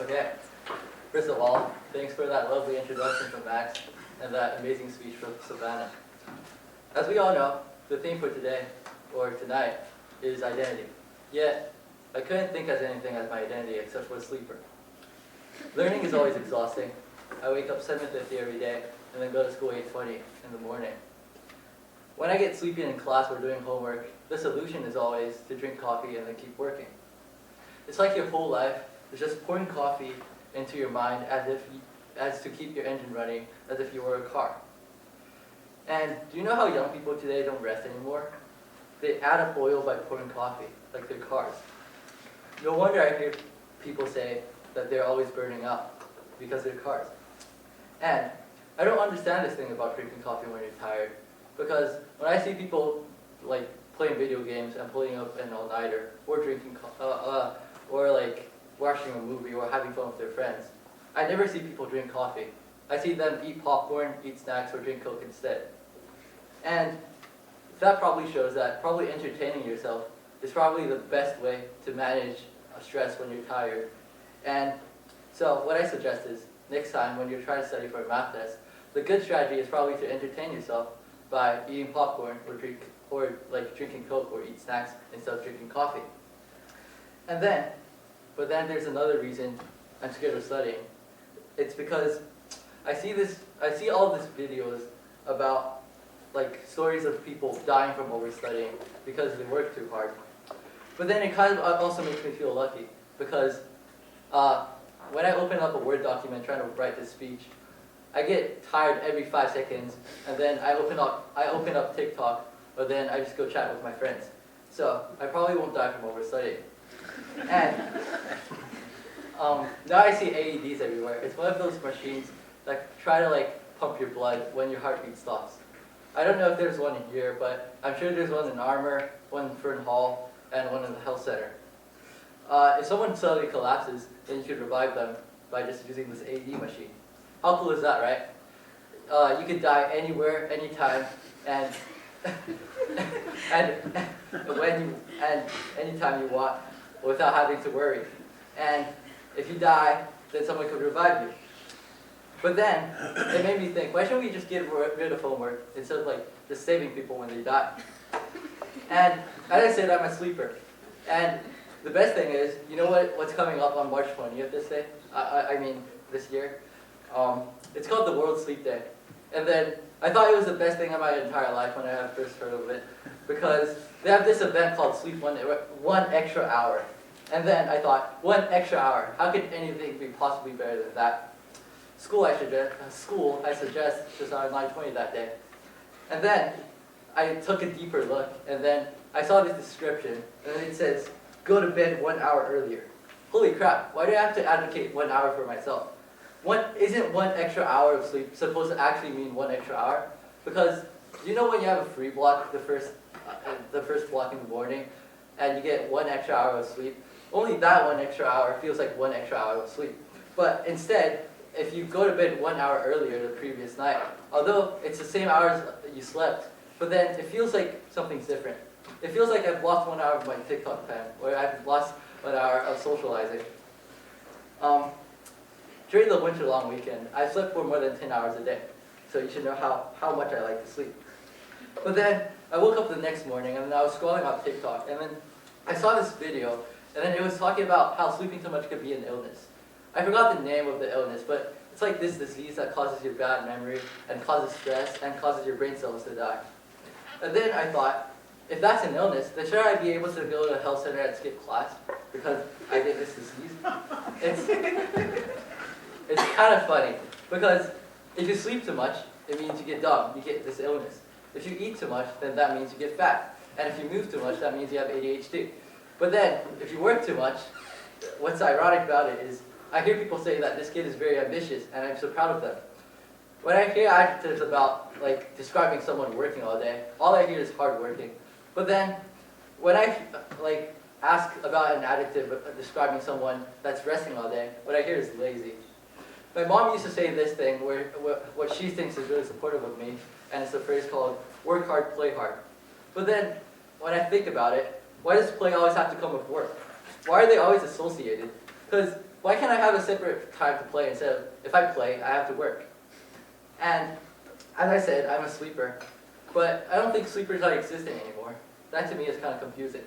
Okay, first of all, thanks for that lovely introduction from Max and that amazing speech from Savannah. As we all know, the theme for today, or tonight, is identity. Yet, I couldn't think as anything as my identity except for a sleeper. Learning is always exhausting. I wake up 7:50 every day and then go to school 8:20 in the morning. When I get sleepy in class or doing homework, the solution is always to drink coffee and then keep working. It's like your whole life is just pouring coffee into your mind as to keep your engine running as if you were a car. And do you know how young people today don't rest anymore? They add up oil by pouring coffee, like their cars. No wonder I hear people say that they're always burning out because they're cars. And I don't understand this thing about drinking coffee when you're tired, because when I see people like playing video games and pulling up an all-nighter, or drinking, or like watching a movie or having fun with their friends, I never see people drink coffee. I see them eat popcorn, eat snacks, or drink Coke instead. And that probably shows that probably entertaining yourself is probably the best way to manage stress when you're tired. And so what I suggest is, next time when you're trying to study for a math test, the good strategy is probably to entertain yourself by eating popcorn or drinking Coke or eat snacks instead of drinking coffee. But then there's another reason I'm scared of studying. It's because I see all these videos about like stories of people dying from overstudying because they work too hard. But then it kind of also makes me feel lucky because when I open up a Word document trying to write this speech, I get tired every 5 seconds, and then I open up TikTok, or then I just go chat with my friends. So I probably won't die from overstudying. And now I see AEDs everywhere. It's one of those machines that try to like pump your blood when your heartbeat stops. I don't know if there's one in here, but I'm sure there's one in Armour, one in Fern Hall, and one in the health center. If someone suddenly collapses, then you should revive them by just using this AED machine. How cool is that, right? You could die anywhere, anytime, and anytime you want, without having to worry. And if you die, then someone could revive you. But then it made me think, why shouldn't we just get rid of homework instead of like just saving people when they die? And as I said, I'm a sleeper. And the best thing is, you know what's coming up on March 20th this year? It's called the World Sleep Day. And then I thought it was the best thing of my entire life when I first heard of it, because they have this event called Sleep one extra hour. And then I thought, 1 extra hour, how could anything be possibly better than that? School, I suggest, just on 9/20 that day. And then I took a deeper look, and then I saw this description, and it says, go to bed 1 hour earlier. Holy crap, why do I have to advocate 1 hour for myself? Isn't 1 extra hour of sleep supposed to actually mean 1 extra hour? Because you know when you have a free block, the first block in the morning, and you get 1 extra hour of sleep, only that 1 extra hour feels like 1 extra hour of sleep. But instead, if you go to bed 1 hour earlier the previous night, although it's the same hours you slept, but then it feels like something's different. It feels like I've lost 1 hour of my TikTok time, or I've lost 1 hour of socializing. During the winter long weekend, I slept for more than 10 hours a day, so you should know how much I like to sleep. But then I woke up the next morning, and then I was scrolling on TikTok, and then I saw this video, and then it was talking about how sleeping too much could be an illness. I forgot the name of the illness, but it's like this disease that causes your bad memory, and causes stress, and causes your brain cells to die. And then I thought, if that's an illness, then should I be able to go to a health center and skip class because I get this disease? It's kind of funny, because if you sleep too much, it means you get dumb, you get this illness. If you eat too much, then that means you get fat. And if you move too much, that means you have ADHD. But then, if you work too much, what's ironic about it is, I hear people say that this kid is very ambitious, and I'm so proud of them. When I hear adjectives about like describing someone working all day, all I hear is hardworking. But then, when I ask about an adjective describing someone that's resting all day, what I hear is lazy. My mom used to say this thing where what she thinks is really supportive of me, and it's a phrase called work hard, play hard. But then, when I think about it, why does play always have to come with work? Why are they always associated? Because Why can't I have a separate time to play instead of, if I play, I have to work? And as I said, I'm a sleeper, but I don't think sleepers are existing anymore. That to me is kind of confusing.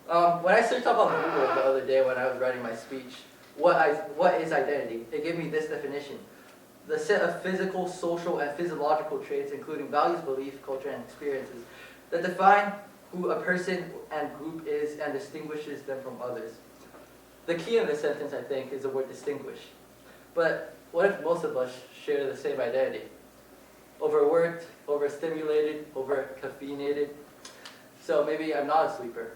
When I searched up on Google the other day when I was writing my speech, what is identity? It gave me this definition: the set of physical, social, and physiological traits, including values, beliefs, culture, and experiences, that define who a person and group is and distinguishes them from others. The key in this sentence, I think, is the word distinguish. But what if most of us share the same identity? Overworked, overstimulated, over-caffeinated. So maybe I'm not a sleeper.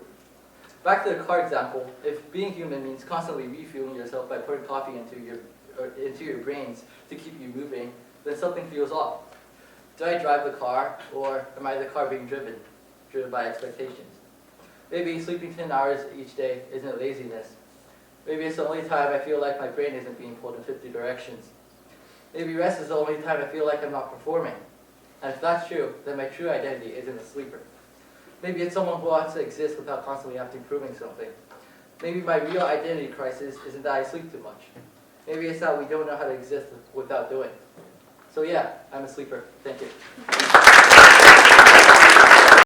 Back to the car example, if being human means constantly refueling yourself by putting coffee into your brains to keep you moving, then something feels off. Do I drive the car, or am I the car being driven by expectations? Maybe sleeping 10 hours each day isn't laziness. Maybe it's the only time I feel like my brain isn't being pulled in 50 directions. Maybe rest is the only time I feel like I'm not performing. And if that's true, then my true identity isn't a sleeper. Maybe it's someone who wants to exist without constantly having to proving something. Maybe my real identity crisis isn't that I sleep too much. Maybe it's that we don't know how to exist without doing. So yeah, I'm a sleeper. Thank you.